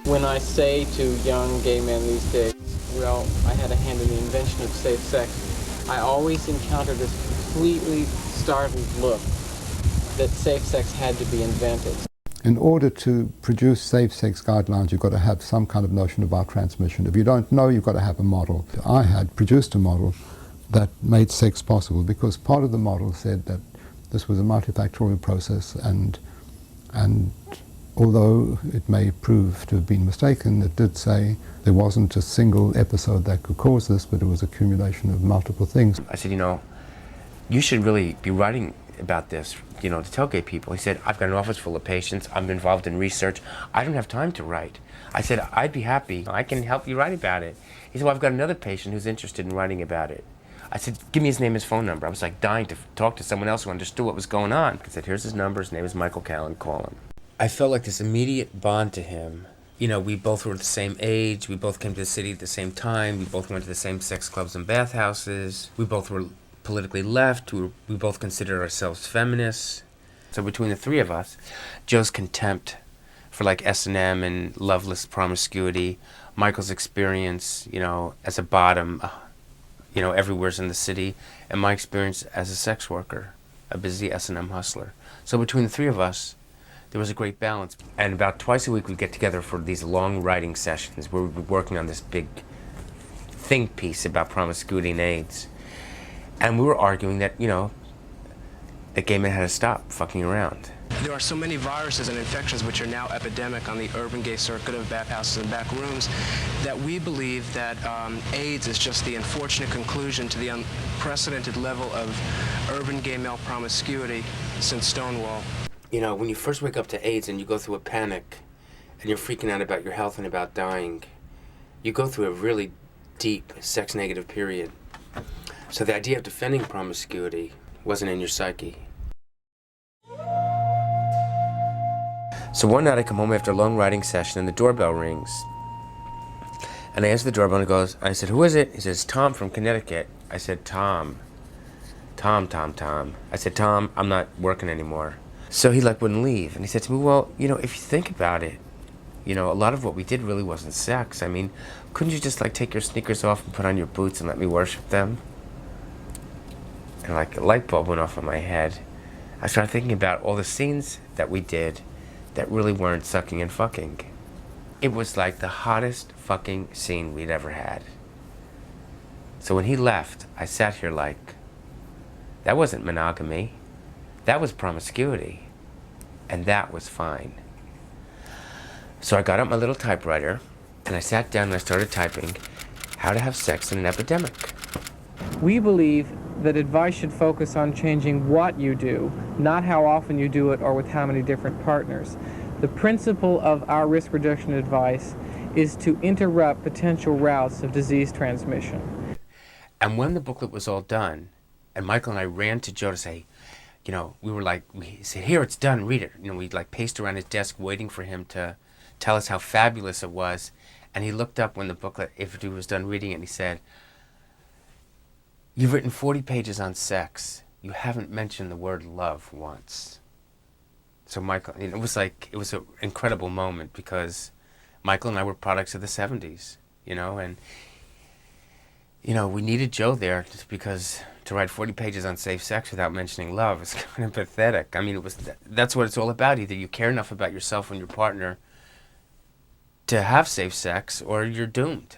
When I say to young gay men these days, well, I had a hand in the invention of safe sex, I always encounter this completely startled look that safe sex had to be invented. In order to produce safe sex guidelines, you've got to have some kind of notion about transmission. If you don't know, you've got to have a model. I had produced a model that made sex possible because part of the model said that this was a multifactorial process, and although it may prove to have been mistaken, it did say there wasn't a single episode that could cause this, but it was accumulation of multiple things. I said, you should really be writing about this, to tell gay people. He said, I've got an office full of patients, I'm involved in research, I don't have time to write. I said, I'd be happy, I can help you write about it. He said, well, I've got another patient who's interested in writing about it. I said, give me his name, his phone number. I was like dying to talk to someone else who understood what was going on. I said, here's his number, his name is Michael Callen, call him. I felt like this immediate bond to him. We both were the same age, we both came to the city at the same time, we both went to the same sex clubs and bathhouses, we both were politically left, we both considered ourselves feminists. So between the three of us, Joe's contempt for like S&M and loveless promiscuity, Michael's experience, as a bottom, everywhere's in the city, and my experience as a sex worker, a busy S&M hustler. So between the three of us, there was a great balance. And about twice a week we'd get together for these long writing sessions where we'd be working on this big think piece about promiscuity and AIDS. And we were arguing that, that gay men had to stop fucking around. There are so many viruses and infections which are now epidemic on the urban gay circuit of bathhouses and back rooms that we believe that AIDS is just the unfortunate conclusion to the unprecedented level of urban gay male promiscuity since Stonewall. When you first wake up to AIDS and you go through a panic and you're freaking out about your health and about dying, you go through a really deep sex-negative period. So the idea of defending promiscuity wasn't in your psyche. So one night I come home after a long writing session and the doorbell rings. And I answer the doorbell and it goes, I said, who is it? He says, Tom from Connecticut. I said, Tom. I said, Tom, I'm not working anymore. So he wouldn't leave. And he said to me, well, if you think about it, a lot of what we did really wasn't sex. I mean, couldn't you just take your sneakers off and put on your boots and let me worship them? And a light bulb went off in my head. I started thinking about all the scenes that we did that really weren't sucking and fucking. It was like the hottest fucking scene we'd ever had. So when he left, I sat here that wasn't monogamy. That was promiscuity. And that was fine. So I got out my little typewriter and I sat down and I started typing how to have sex in an epidemic. We believe that advice should focus on changing what you do, not how often you do it or with how many different partners. The principle of our risk reduction advice is to interrupt potential routes of disease transmission. And when the booklet was all done, and Michael and I ran to Joe to say, we said, here, it's done, read it. We'd paced around his desk waiting for him to tell us how fabulous it was. And he looked up when the booklet, if he was done reading it, and he said, you've written 40 pages on sex. You haven't mentioned the word love once. So Michael, it was an incredible moment because Michael and I were products of the 70s, and, we needed Joe there just because to write 40 pages on safe sex without mentioning love is kind of pathetic. I mean, that's what it's all about. Either you care enough about yourself and your partner to have safe sex or you're doomed.